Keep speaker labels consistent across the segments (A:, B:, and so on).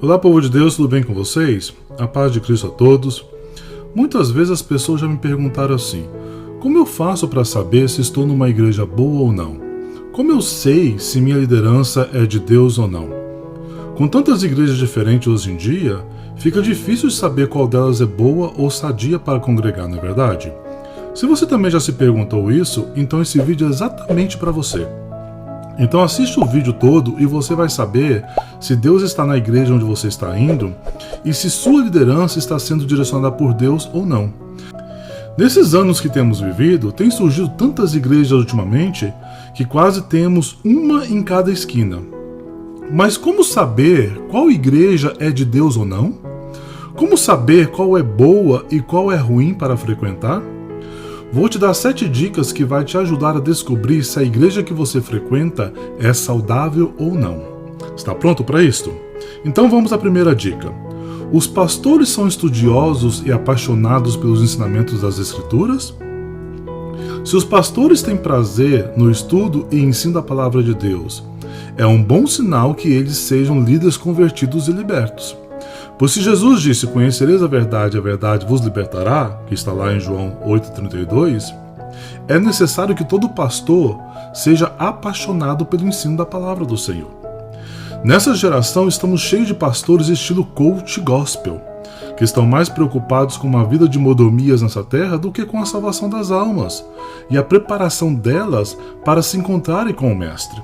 A: Olá, povo de Deus, tudo bem com vocês? A paz de Cristo a todos. Muitas vezes as pessoas já me perguntaram assim: como eu faço para saber se estou numa igreja boa ou não? Como eu sei se minha liderança é de Deus ou não? Com tantas igrejas diferentes hoje em dia, fica difícil de saber qual delas é boa ou sadia para congregar, não é verdade? Se você também já se perguntou isso, então esse vídeo é exatamente para você. Então assiste o vídeo todo e você vai saber se Deus está na igreja onde você está indo e se sua liderança está sendo direcionada por Deus ou não. Nesses anos que temos vivido, tem surgido tantas igrejas ultimamente que quase temos uma em cada esquina. Mas como saber qual igreja é de Deus ou não? Como saber qual é boa e qual é ruim para frequentar? Vou te dar 7 dicas que vai te ajudar a descobrir se a igreja que você frequenta é saudável ou não. Está pronto para isto? Então vamos à primeira dica. Os pastores são estudiosos e apaixonados pelos ensinamentos das Escrituras? Se os pastores têm prazer no estudo e ensino da palavra de Deus, é um bom sinal que eles sejam líderes convertidos e libertos. Pois se Jesus disse: conhecereis a verdade vos libertará, que está lá em João 8,32, é necessário que todo pastor seja apaixonado pelo ensino da palavra do Senhor. Nessa geração estamos cheios de pastores estilo coach gospel, que estão mais preocupados com uma vida de mordomias nessa terra do que com a salvação das almas e a preparação delas para se encontrarem com o Mestre.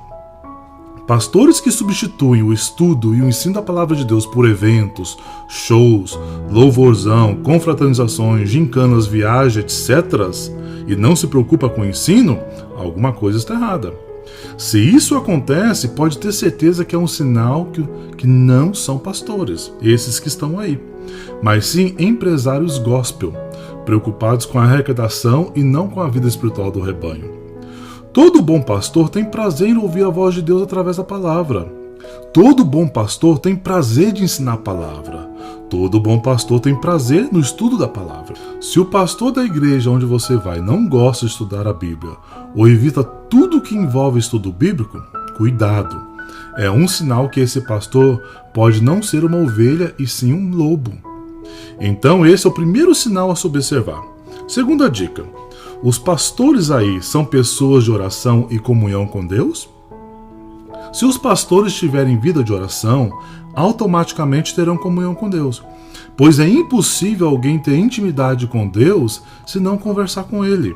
A: Pastores que substituem o estudo e o ensino da palavra de Deus por eventos, shows, louvorzão, confraternizações, gincanas, viagens, etc., e não se preocupa com o ensino, alguma coisa está errada. Se isso acontece, pode ter certeza que é um sinal que não são pastores, esses que estão aí, mas sim empresários gospel, preocupados com a arrecadação e não com a vida espiritual do rebanho. Todo bom pastor tem prazer em ouvir a voz de Deus através da palavra. Todo bom pastor tem prazer de ensinar a palavra. Todo bom pastor tem prazer no estudo da palavra. Se o pastor da igreja onde você vai não gosta de estudar a Bíblia ou evita tudo que envolve estudo bíblico, cuidado. É um sinal que esse pastor pode não ser uma ovelha e sim um lobo. Então esse é o primeiro sinal a se observar. Segunda dica. Os pastores aí são pessoas de oração e comunhão com Deus? Se os pastores tiverem vida de oração, automaticamente terão comunhão com Deus, pois é impossível alguém ter intimidade com Deus se não conversar com Ele.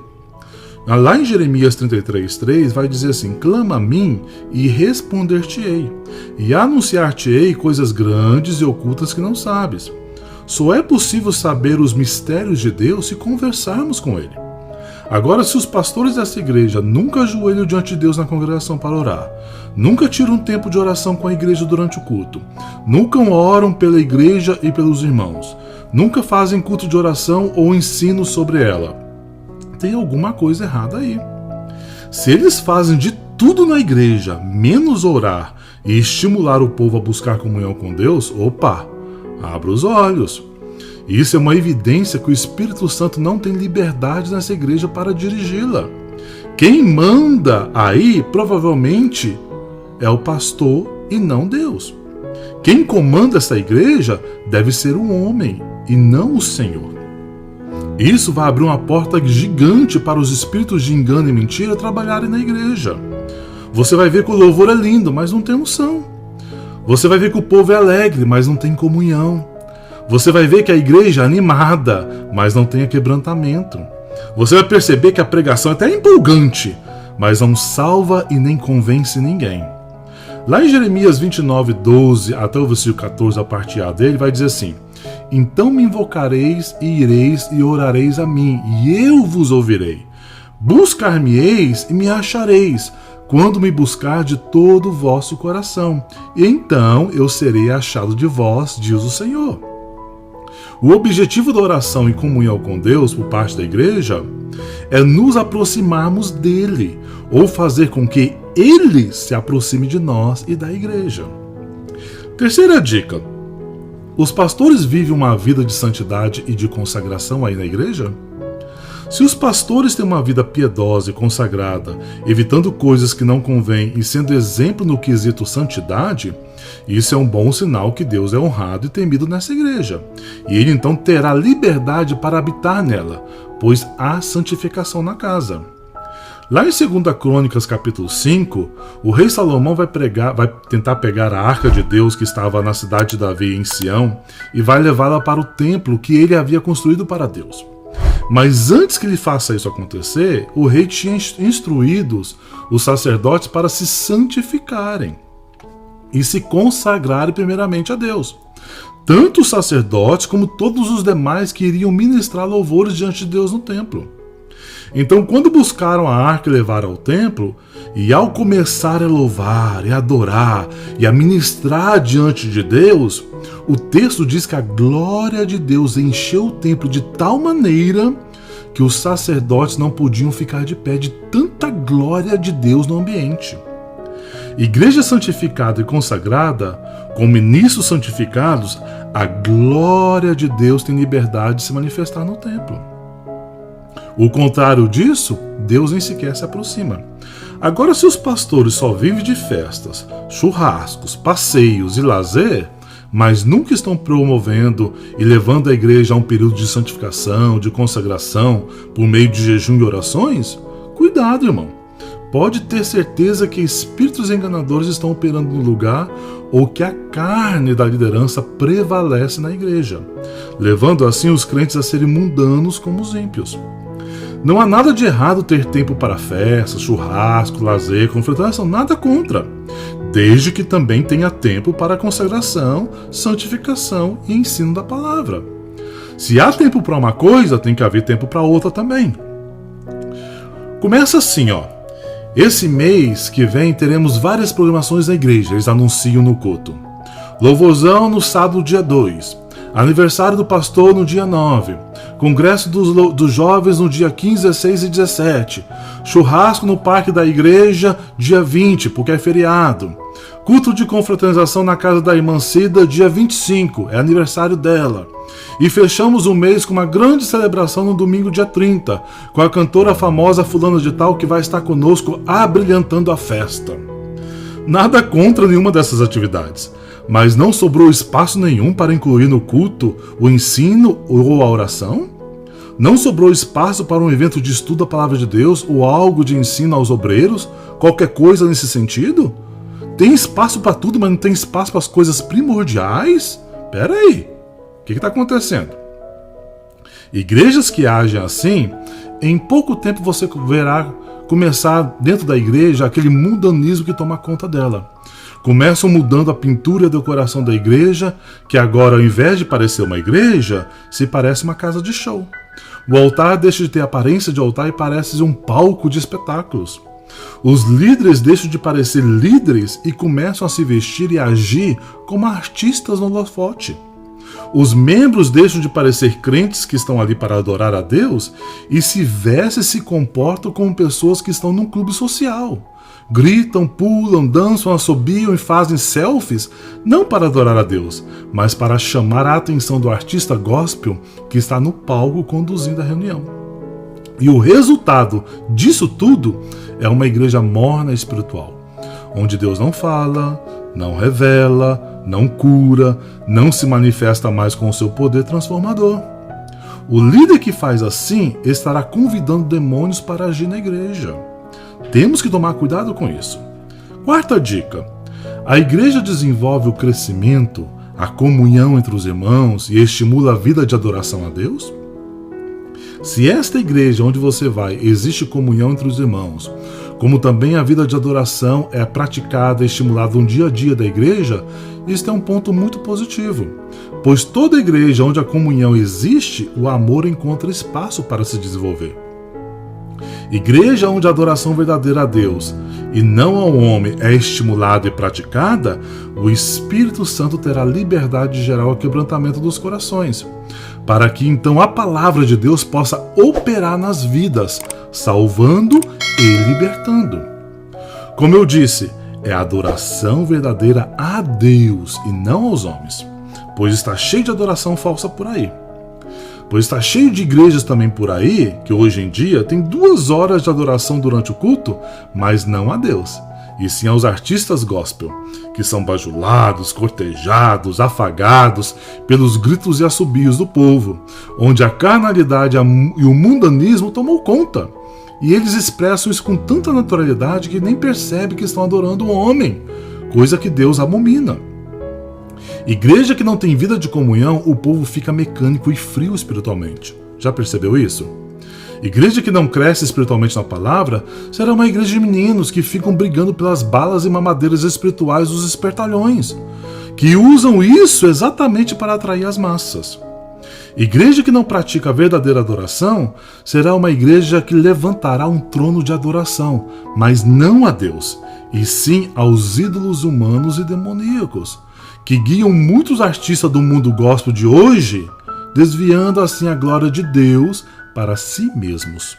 A: Lá em Jeremias 33,3 vai dizer assim: clama a mim e responder-te-ei, e anunciar-te-ei coisas grandes e ocultas que não sabes. Só é possível saber os mistérios de Deus se conversarmos com Ele. Agora, se os pastores dessa igreja nunca ajoelham diante de Deus na congregação para orar, nunca tiram um tempo de oração com a igreja durante o culto, nunca oram pela igreja e pelos irmãos, nunca fazem culto de oração ou ensino sobre ela, tem alguma coisa errada aí. Se eles fazem de tudo na igreja, menos orar e estimular o povo a buscar comunhão com Deus, opa, abra os olhos. Isso é uma evidência que o Espírito Santo não tem liberdade nessa igreja para dirigi-la. Quem manda aí, provavelmente, é o pastor e não Deus. Quem comanda essa igreja deve ser um homem e não o Senhor. Isso vai abrir uma porta gigante para os espíritos de engano e mentira trabalharem na igreja. Você vai ver que o louvor é lindo, mas não tem unção. Você vai ver que o povo é alegre, mas não tem comunhão. Você vai ver que a igreja é animada, mas não tem quebrantamento. Você vai perceber que a pregação é até empolgante, mas não salva e nem convence ninguém. Lá em Jeremias 29:12 até o versículo 14, a parte A dele, vai dizer assim: então me invocareis e ireis e orareis a mim, e eu vos ouvirei. Buscar-me-eis e me achareis, quando me buscar de todo o vosso coração, e então eu serei achado de vós, diz o Senhor. O objetivo da oração e comunhão com Deus por parte da igreja é nos aproximarmos dele, ou fazer com que ele se aproxime de nós e da igreja. Terceira dica: os pastores vivem uma vida de santidade e de consagração aí na igreja? Se os pastores têm uma vida piedosa e consagrada, evitando coisas que não convêm e sendo exemplo no quesito santidade, isso é um bom sinal que Deus é honrado e temido nessa igreja. E ele então terá liberdade para habitar nela, pois há santificação na casa. Lá em 2 Crônicas capítulo 5, o rei Salomão vai tentar pegar a arca de Deus que estava na cidade de Davi em Sião e vai levá-la para o templo que ele havia construído para Deus. Mas antes que ele faça isso acontecer, o rei tinha instruído os sacerdotes para se santificarem e se consagrarem primeiramente a Deus. Tanto os sacerdotes como todos os demais que iriam ministrar louvores diante de Deus no templo. Então, quando buscaram a arca e levaram ao templo, e ao começar a louvar, e a adorar, e a ministrar diante de Deus, o texto diz que a glória de Deus encheu o templo de tal maneira que os sacerdotes não podiam ficar de pé de tanta glória de Deus no ambiente. Igreja santificada e consagrada, com ministros santificados, a glória de Deus tem liberdade de se manifestar no templo. O contrário disso, Deus nem sequer se aproxima. Agora, se os pastores só vivem de festas, churrascos, passeios e lazer, mas nunca estão promovendo e levando a igreja a um período de santificação, de consagração, por meio de jejum e orações, cuidado, irmão. Pode ter certeza que espíritos enganadores estão operando no lugar ou que a carne da liderança prevalece na igreja, levando assim os crentes a serem mundanos como os ímpios. Não há nada de errado ter tempo para festas, churrasco, lazer, confraternização, nada contra, desde que também tenha tempo para consagração, santificação e ensino da palavra. Se há tempo para uma coisa, tem que haver tempo para outra também. Começa assim, ó. Esse mês que vem teremos várias programações na igreja, eles anunciam no culto. Louvorzão no sábado, dia 2. Aniversário do pastor no dia 9. Congresso dos jovens no dia 15, 16 e 17. Churrasco no parque da igreja dia 20, porque é feriado. Culto de confraternização na casa da irmã Cida dia 25, é aniversário dela. E fechamos o mês com uma grande celebração no domingo dia 30, com a cantora famosa fulana de tal que vai estar conosco abrilhantando a festa. Nada contra nenhuma dessas atividades, mas não sobrou espaço nenhum para incluir no culto o ensino ou a oração? Não sobrou espaço para um evento de estudo da palavra de Deus ou algo de ensino aos obreiros? Qualquer coisa nesse sentido? Tem espaço para tudo, mas não tem espaço para as coisas primordiais? Pera aí, o que está acontecendo? Igrejas que agem assim, em pouco tempo você verá começar dentro da igreja aquele mundanismo que toma conta dela. Começam mudando a pintura e a decoração da igreja, que agora, ao invés de parecer uma igreja, se parece uma casa de show. O altar deixa de ter aparência de altar e parece um palco de espetáculos. Os líderes deixam de parecer líderes e começam a se vestir e agir como artistas no holofote. Os membros deixam de parecer crentes que estão ali para adorar a Deus e se vestem e se comportam como pessoas que estão num clube social. Gritam, pulam, dançam, assobiam e fazem selfies, não para adorar a Deus, mas para chamar a atenção do artista gospel que está no palco conduzindo a reunião. E o resultado disso tudo é uma igreja morna espiritual, onde Deus não fala, não revela, não cura, não se manifesta mais com o seu poder transformador. O líder que faz assim estará convidando demônios para agir na igreja. Temos que tomar cuidado com isso. Quarta dica: a igreja desenvolve o crescimento, a comunhão entre os irmãos e estimula a vida de adoração a Deus? Se esta igreja onde você vai existe comunhão entre os irmãos, como também a vida de adoração é praticada e estimulada no dia a dia da igreja, isso é um ponto muito positivo, pois toda igreja onde a comunhão existe, o amor encontra espaço para se desenvolver. Igreja onde a adoração verdadeira a Deus e não ao homem é estimulada e praticada, o Espírito Santo terá liberdade de gerar o quebrantamento dos corações, para que então a palavra de Deus possa operar nas vidas, salvando e libertando. Como eu disse, é a adoração verdadeira a Deus e não aos homens, pois está cheio de adoração falsa por aí. Pois está cheio de igrejas também por aí, que hoje em dia tem 2 horas de adoração durante o culto, mas não a Deus, e sim aos artistas gospel, que são bajulados, cortejados, afagados pelos gritos e assobios do povo, onde a carnalidade e o mundanismo tomou conta. E eles expressam isso com tanta naturalidade que nem percebe que estão adorando um homem, coisa que Deus abomina. Igreja que não tem vida de comunhão, o povo fica mecânico e frio espiritualmente. Já percebeu isso? Igreja que não cresce espiritualmente na palavra será uma igreja de meninos que ficam brigando pelas balas e mamadeiras espirituais dos espertalhões, que usam isso exatamente para atrair as massas. Igreja que não pratica a verdadeira adoração será uma igreja que levantará um trono de adoração, mas não a Deus, e sim aos ídolos humanos e demoníacos, que guiam muitos artistas do mundo gospel de hoje, desviando assim a glória de Deus para si mesmos.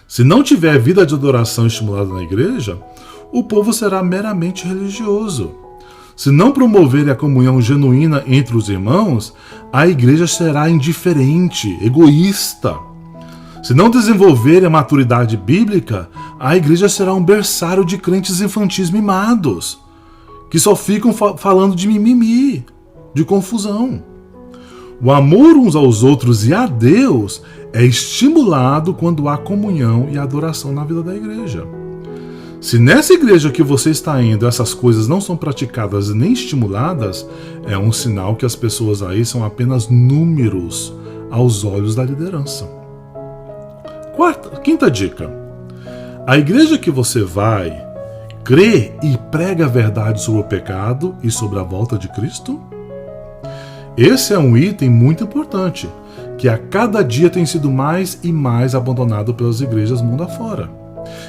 A: Se não tiver vida de adoração estimulada na igreja, o povo será meramente religioso. Se não promover a comunhão genuína entre os irmãos, a igreja será indiferente, egoísta. Se não desenvolver a maturidade bíblica, a igreja será um berçário de crentes infantis mimados, que só ficam falando de mimimi, de confusão. O amor uns aos outros e a Deus é estimulado quando há comunhão e adoração na vida da igreja. Se nessa igreja que você está indo essas coisas não são praticadas nem estimuladas, é um sinal que as pessoas aí são apenas números aos olhos da liderança. Quinta dica. A igreja que você vai crê e prega a verdade sobre o pecado e sobre a volta de Cristo? Esse é um item muito importante, que a cada dia tem sido mais e mais abandonado pelas igrejas mundo afora.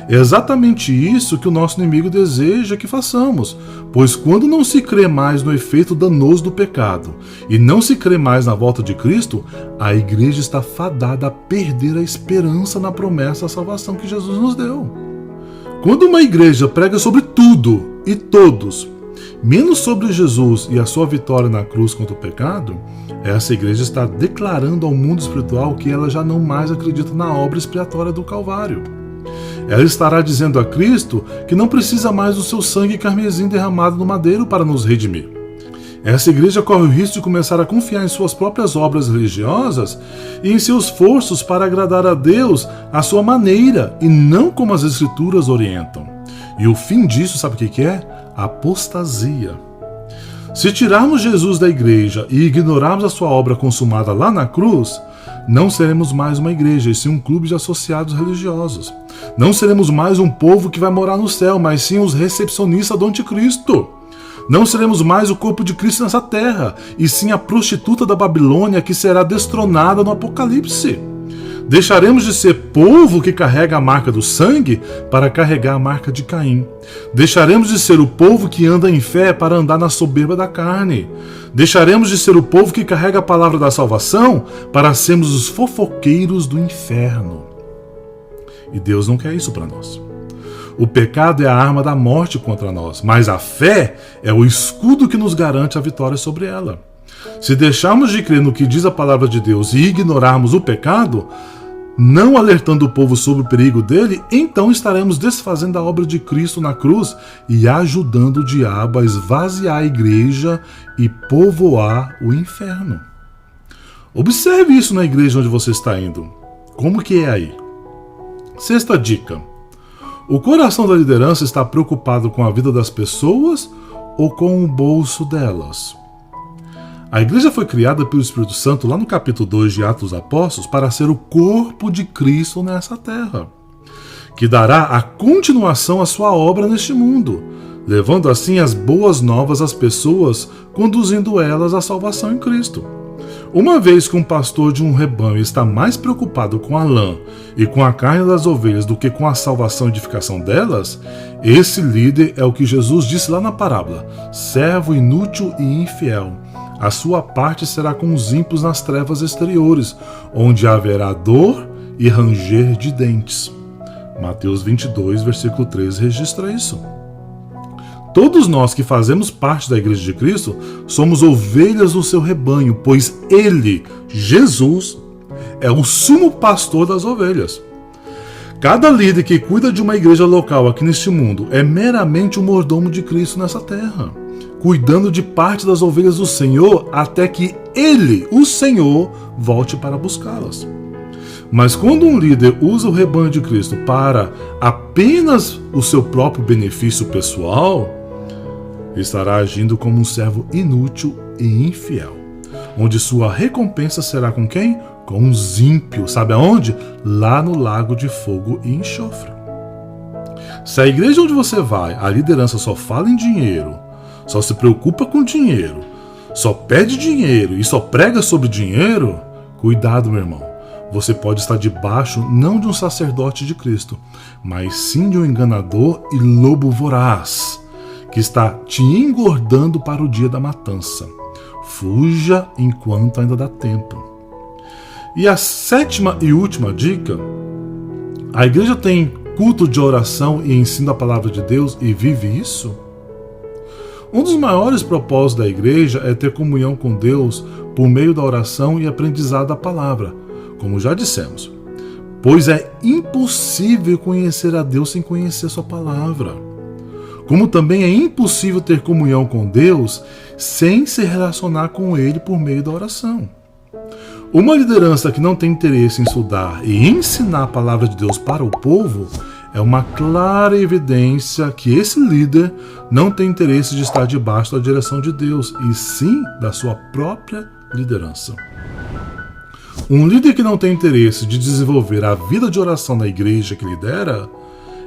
A: É exatamente isso que o nosso inimigo deseja que façamos, pois quando não se crê mais no efeito danoso do pecado e não se crê mais na volta de Cristo, a igreja está fadada a perder a esperança na promessa da salvação que Jesus nos deu. Quando uma igreja prega sobre tudo e todos, menos sobre Jesus e a sua vitória na cruz contra o pecado, essa igreja está declarando ao mundo espiritual que ela já não mais acredita na obra expiatória do Calvário. Ela estará dizendo a Cristo que não precisa mais do seu sangue carmesim derramado no madeiro para nos redimir. Essa igreja corre o risco de começar a confiar em suas próprias obras religiosas e em seus esforços para agradar a Deus à sua maneira e não como as Escrituras orientam. E o fim disso, sabe o que é? Apostasia. Se tirarmos Jesus da igreja e ignorarmos a sua obra consumada lá na cruz, não seremos mais uma igreja, e sim um clube de associados religiosos. Não seremos mais um povo que vai morar no céu, mas sim os recepcionistas do anticristo. Não seremos mais o corpo de Cristo nessa terra, e sim a prostituta da Babilônia que será destronada no Apocalipse. Deixaremos de ser povo que carrega a marca do sangue para carregar a marca de Caim. Deixaremos de ser o povo que anda em fé para andar na soberba da carne. Deixaremos de ser o povo que carrega a palavra da salvação para sermos os fofoqueiros do inferno. E Deus não quer isso para nós. O pecado é a arma da morte contra nós, mas a fé é o escudo que nos garante a vitória sobre ela. Se deixarmos de crer no que diz a palavra de Deus e ignorarmos o pecado, não alertando o povo sobre o perigo dele, então estaremos desfazendo a obra de Cristo na cruz e ajudando o diabo a esvaziar a igreja e povoar o inferno. Observe isso na igreja onde você está indo. Como que é aí? Sexta dica. O coração da liderança está preocupado com a vida das pessoas ou com o bolso delas? A igreja foi criada pelo Espírito Santo lá no capítulo 2 de Atos dos Apóstolos para ser o corpo de Cristo nessa terra, que dará a continuação à sua obra neste mundo, levando assim as boas novas às pessoas, conduzindo elas à salvação em Cristo. Uma vez que um pastor de um rebanho está mais preocupado com a lã e com a carne das ovelhas do que com a salvação e edificação delas, esse líder é o que Jesus disse lá na parábola: servo inútil e infiel. A sua parte será com os ímpios nas trevas exteriores, onde haverá dor e ranger de dentes. Mateus 22, versículo 13 registra isso. Todos nós que fazemos parte da Igreja de Cristo somos ovelhas do seu rebanho, pois Ele, Jesus, é o sumo pastor das ovelhas. Cada líder que cuida de uma igreja local aqui neste mundo é meramente um mordomo de Cristo nessa terra, cuidando de parte das ovelhas do Senhor até que Ele, o Senhor, volte para buscá-las. Mas quando um líder usa o rebanho de Cristo para apenas o seu próprio benefício pessoal, estará agindo como um servo inútil e infiel, onde sua recompensa será com quem? Com os ímpios. Sabe aonde? Lá no lago de fogo e enxofre. Se a igreja onde você vai, a liderança só fala em dinheiro, só se preocupa com dinheiro, só pede dinheiro e só prega sobre dinheiro, cuidado, meu irmão. Você pode estar debaixo não de um sacerdote de Cristo, mas sim de um enganador e lobo voraz, que está te engordando para o dia da matança. Fuja enquanto ainda dá tempo. E a 7ª e última dica: a igreja tem culto de oração e ensino da palavra de Deus e vive isso? Um dos maiores propósitos da igreja é ter comunhão com Deus por meio da oração e aprendizado da palavra, como já dissemos, pois é impossível conhecer a Deus sem conhecer sua palavra. Como também é impossível ter comunhão com Deus sem se relacionar com Ele por meio da oração. Uma liderança que não tem interesse em estudar e ensinar a palavra de Deus para o povo é uma clara evidência que esse líder não tem interesse de estar debaixo da direção de Deus, e sim da sua própria liderança. Um líder que não tem interesse de desenvolver a vida de oração na igreja que lidera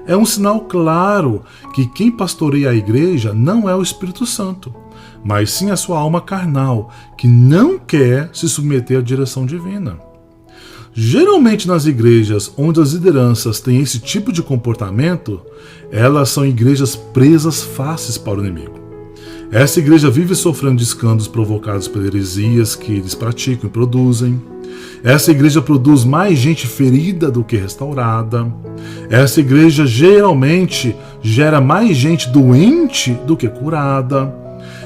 A: é um sinal claro que quem pastoreia a igreja não é o Espírito Santo, mas sim a sua alma carnal, que não quer se submeter à direção divina. Geralmente nas igrejas onde as lideranças têm esse tipo de comportamento, elas são igrejas presas fáceis para o inimigo. Essa igreja vive sofrendo de escândalos provocados por heresias que eles praticam e produzem. Essa igreja produz mais gente ferida do que restaurada. Essa igreja geralmente gera mais gente doente do que curada.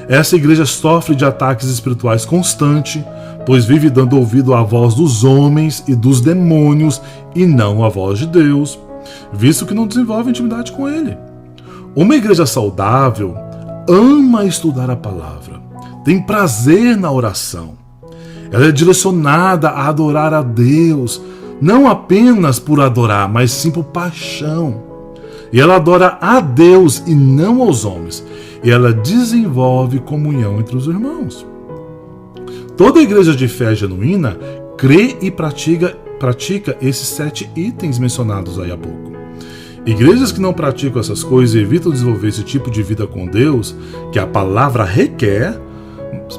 A: Essa igreja sofre de ataques espirituais constantes, pois vive dando ouvido à voz dos homens e dos demônios e não à voz de Deus, visto que não desenvolve intimidade com Ele. Uma igreja saudável ama estudar a palavra, tem prazer na oração. Ela é direcionada a adorar a Deus, não apenas por adorar, mas sim por paixão. E ela adora a Deus e não aos homens. E ela desenvolve comunhão entre os irmãos. Toda igreja de fé genuína crê e pratica esses 7 itens mencionados aí há pouco. Igrejas que não praticam essas coisas e evitam desenvolver esse tipo de vida com Deus, que a palavra requer,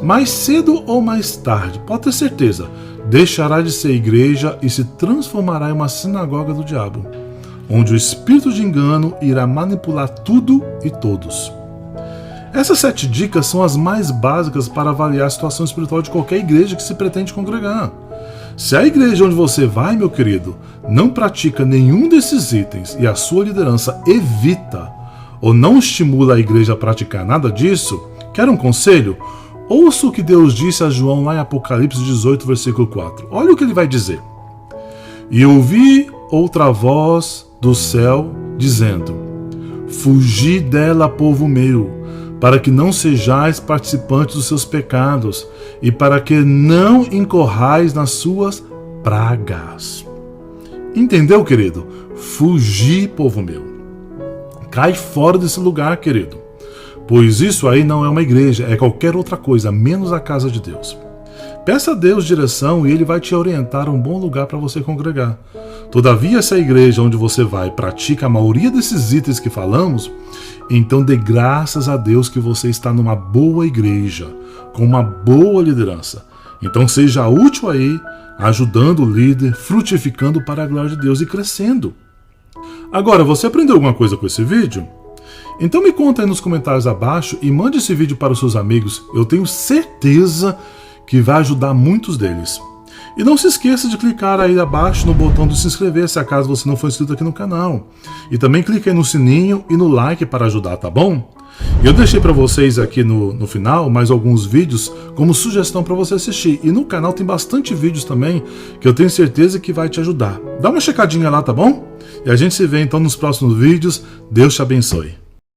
A: mais cedo ou mais tarde, pode ter certeza, deixará de ser igreja e se transformará em uma sinagoga do diabo, onde o espírito de engano irá manipular tudo e todos. Essas 7 dicas são as mais básicas para avaliar a situação espiritual de qualquer igreja que se pretende congregar. Se a igreja onde você vai, meu querido, não pratica nenhum desses itens e a sua liderança evita ou não estimula a igreja a praticar nada disso, quer um conselho? Ouça o que Deus disse a João lá em Apocalipse 18, versículo 4. Olha o que ele vai dizer. E ouvi outra voz do céu dizendo: Fugi dela, povo meu, para que não sejais participantes dos seus pecados e para que não incorrais nas suas pragas. Entendeu, querido? Fugir, povo meu. Cai fora desse lugar, querido. Pois isso aí não é uma igreja, é qualquer outra coisa, menos a casa de Deus. Peça a Deus direção e Ele vai te orientar a um bom lugar para você congregar. Todavia, se a igreja onde você vai pratica a maioria desses itens que falamos, então dê graças a Deus que você está numa boa igreja, com uma boa liderança. Então seja útil aí, ajudando o líder, frutificando para a glória de Deus e crescendo. Agora, você aprendeu alguma coisa com esse vídeo? Então me conta aí nos comentários abaixo e mande esse vídeo para os seus amigos. Eu tenho certeza que vai ajudar muitos deles. E não se esqueça de clicar aí abaixo no botão de se inscrever, se acaso você não for inscrito aqui no canal. E também clique aí no sininho e no like para ajudar, tá bom? Eu deixei para vocês aqui no final mais alguns vídeos como sugestão para você assistir. E no canal tem bastante vídeos também que eu tenho certeza que vai te ajudar. Dá uma checadinha lá, tá bom? E a gente se vê então nos próximos vídeos. Deus te abençoe.